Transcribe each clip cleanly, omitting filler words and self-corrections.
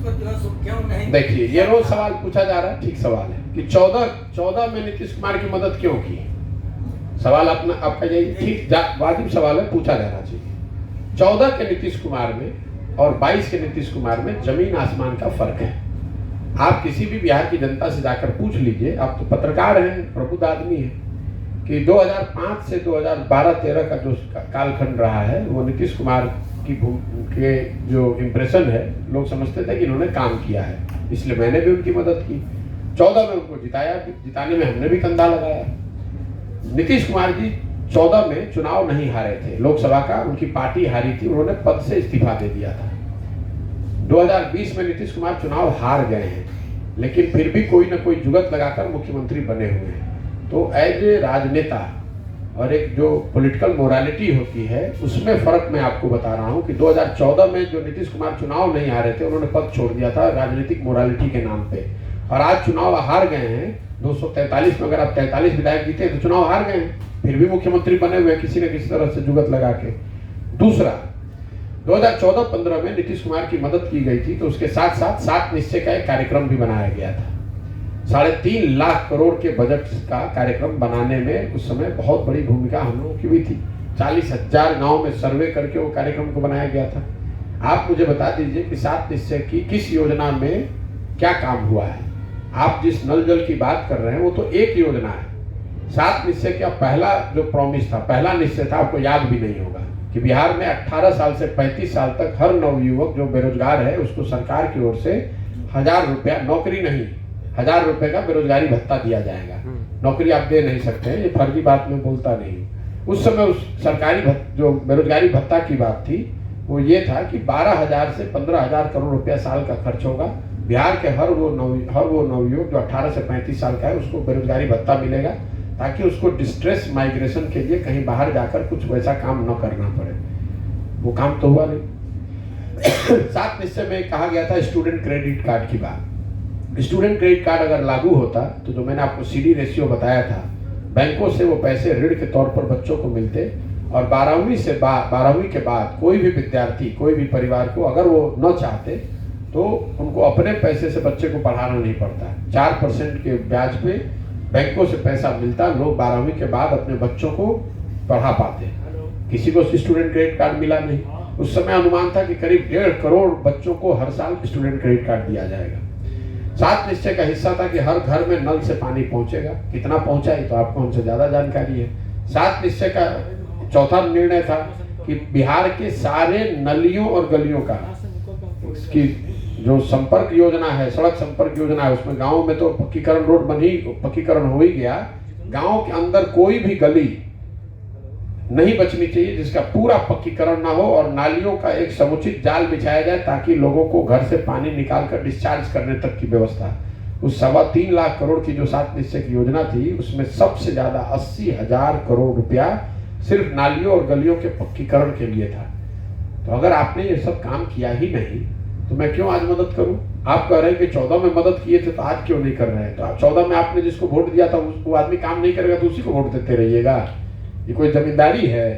उसको जो है सो क्यों नहीं। देखिए, ये रोज सवाल पूछा जा रहा है, ठीक सवाल है कि 14 में नीतीश कुमार की मदद क्यों की। सवाल अपना आपका यही ठीक वाजिब सवाल है, पूछा जाना चाहिए। 14 के नीतीश कुमार में और 22 के नीतीश कुमार में जमीन आसमान का फर्क है। आप किसी भी बिहार की जनता से जाकर पूछ लीजिए, आप तो पत्रकार हैं, प्रबुद्ध आदमी हैं, कि 2005 से 2012-13 का जो कालखंड रहा है वो नीतीश कुमार के जो इम्प्रेशन है, लोग समझते थे कि इन्होंने काम किया है, इसलिए मैंने भी उनकी मदद की। 14 में उनको जिताया, जिताने में हमने भी कंधा लगाया। नीतीश कुमार जी 14 में चुनाव नहीं हारे थे लोकसभा का, उनकी पार्टी हारी थी, उन्होंने पद से इस्तीफा दे दिया था। 2020 में नीतीश कुमार चुनाव हार गए हैं, लेकिन फिर भी कोई ना कोई जुगत लगाकर मुख्यमंत्री बने हुए हैं। तो एज ए राजनेता और एक जो पॉलिटिकल मोरालिटी होती है, उसमें फर्क मैं आपको बता रहा हूं कि 2014 में जो नीतीश कुमार चुनाव नहीं हारे थे, उन्होंने पद छोड़ दिया था राजनीतिक मोरालिटी के नाम पे, और आज चुनाव हार गए हैं 243 में। अगर आप 43 विधायक जीते तो चुनाव हार गए हैं, फिर भी मुख्यमंत्री बने हुए किसी न किसी तरह से जुगत लगा के। दूसरा, 2014-15 में नीतीश कुमार की मदद की गई थी, तो उसके साथ साथ 7 निश्चय का एक कार्यक्रम भी बनाया गया था। 3.5 लाख करोड़ के बजट का कार्यक्रम बनाने में उस समय बहुत बड़ी भूमिका हम लोगों की भी थी। 40,000 गांव में सर्वे करके वो कार्यक्रम को बनाया गया था। आप मुझे बता दीजिए कि 7 निश्चय की किस योजना में क्या काम हुआ है। आप जिस नल जल की बात कर रहे हैं वो तो एक योजना है। 7 निश्चय का पहला जो प्रॉमिस था, पहला निश्चय था, आपको याद भी नहीं होगा कि बिहार में 18 साल से 35 साल तक हर नवयुवक जो बेरोजगार है उसको सरकार की ओर से 1000 रुपया, नौकरी नहीं, 1000 रुपए का बेरोजगारी भत्ता दिया जाएगा। नौकरी आप दे नहीं सकते हैं, ये फर्जी बात में बोलता नहीं। उस समय उस सरकारी जो बेरोजगारी भत्ता की बात थी वो ये था कि 12,000 से 15,000 करोड़ रुपया साल का खर्च होगा। बिहार के हर वो नवयुवक जो 18 से 35 साल का है उसको बेरोजगारी भत्ता मिलेगा, ताकि उसको डिस्ट्रेस माइग्रेशन के लिए कहीं बाहर जाकर कुछ वैसा काम न करना पड़े। वो काम तो हुआ नहीं। 7 निश्चय में कहा गया था स्टूडेंट क्रेडिट कार्ड की बात। स्टूडेंट क्रेडिट कार्ड अगर लागू होता तो जो मैंने आपको CD रेशियो बताया था, बैंकों से वो पैसे ऋण के तौर पर बच्चों को मिलते, और 12वीं के बाद कोई भी विद्यार्थी, कोई भी परिवार को अगर वो न चाहते तो उनको अपने पैसे से बच्चे को पढ़ाना नहीं पड़ता। 4% के ब्याज पे बैंकों से पैसा मिलता, लोग 12वीं के बाद अपने बच्चों को पढ़ा पाते। किसी को स्टूडेंट क्रेडिट कार्ड मिला नहीं। उस समय अनुमान था कि करीब 1.5 करोड़ बच्चों को हर साल स्टूडेंट क्रेडिट कार्ड दिया जाएगा। 7 निश्चय का हिस्सा था कि हर घर में नल से पानी पहुंचेगा। कितना पहुंचा ये तो आपको हमसे ज्यादा जानकारी है। 7 निश्चय का चौथा निर्णय था कि बिहार के सारे नलियों और गलियों का की जो संपर्क योजना है, सड़क संपर्क योजना है, उसमें गाँव में तो पक्कीकरण रोड पक्कीकरण हो ही गया। गाँव के अंदर कोई भी गली नहीं बचनी चाहिए जिसका पूरा पक्कीकरण ना हो, और नालियों का एक समुचित जाल बिछाया जाए ताकि लोगों को घर से पानी निकालकर डिस्चार्ज करने तक की व्यवस्था। उस 3.25 लाख करोड़ की जो 7 निश्चय की योजना थी, उसमें सबसे ज्यादा 80,000 करोड़ रुपया सिर्फ नालियों और गलियों के पक्कीकरण के लिए था। तो अगर आपने ये सब काम किया ही नहीं तो मैं क्यों आज मदद करूं? आप कह रहे हैं कि 14 में मदद किए थे तो आज क्यों नहीं कर रहे हैं? तो 14 में आपने जिसको वोट दिया था वो आदमी काम नहीं करेगा तो उसी को वोट देते रहिएगा? ये कोई जमींदारी है?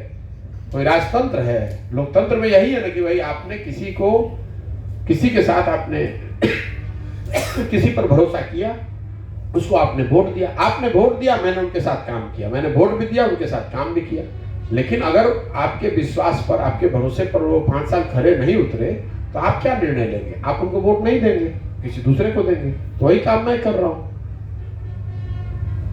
कोई राजतंत्र है? लोकतंत्र में यही है ना कि भाई आपने किसी के साथ आपने किसी पर भरोसा किया, उसको आपने वोट दिया। आपने वोट दिया, मैंने उनके साथ काम किया, मैंने वोट भी दिया, उनके साथ काम भी किया। लेकिन अगर आपके विश्वास पर, आपके भरोसे पर वो 5 साल खरे नहीं उतरे तो आप क्या निर्णय लेंगे? आप उनको वोट नहीं देंगे, किसी दूसरे को देंगे। तो वही काम मैं कर रहा हूं।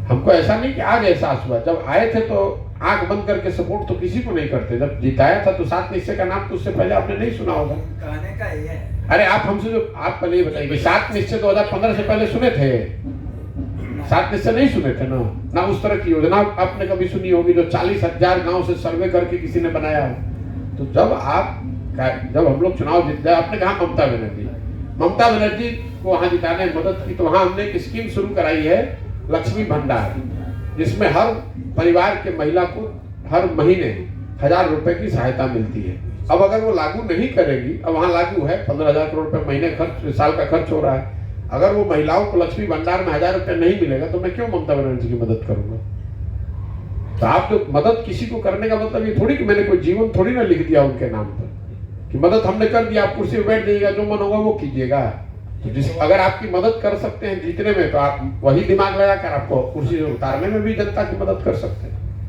हमको ऐसा नहीं कि आज एहसास हुआ, जब आए थे तो आंख बंद करके सपोर्ट तो किसी को नहीं करते। जब जिताया था तो 7 निश्चय का नाम तो उससे पहले आपने नहीं सुना होगा। कहने का ये है। अरे आप हमसे जो आप पहले ये बताइए, 7 निश्चय 2015 से पहले सुने थे? 7 निश्चय नहीं सुने थे ना उस तरह की योजना आपने कभी सुनी होगी जो 40,000 गांव से सर्वे करके किसी ने बनाया हो। तो जब हम लोग चुनाव जीत गए, आपने कहा ममता बनर्जी को वहां जिताने में मदद की, तो वहां हमने एक स्कीम शुरू कराई है, लक्ष्मी भंडार, जिसमें हर परिवार के महिला को हर महीने 1000 रुपए की सहायता मिलती है। अब अगर वो लागू नहीं करेगी, अब वहां लागू है 15,000 करोड़ रुपए महीने खर्च, साल का खर्च हो रहा है। अगर वो महिलाओं को लक्ष्मी भंडार में 1000 रुपए नहीं मिलेगा तो मैं क्यों ममता बनर्जी की मदद करूंगा? तो आप जो मदद किसी को करने का मतलब ये थोड़ी कि मैंने कोई जीवन थोड़ी ना लिख दिया उनके नाम पर। कि मदद हमने कर दिया, आप कुर्सी पे बैठ जाइएगा, जो मन होगा वो कीजिएगा। तो अगर आपकी मदद कर सकते हैं जीतने में, तो आप वही दिमाग लगाकर आपको कुर्सी से उतारने में भी जनता की मदद कर सकते हैं।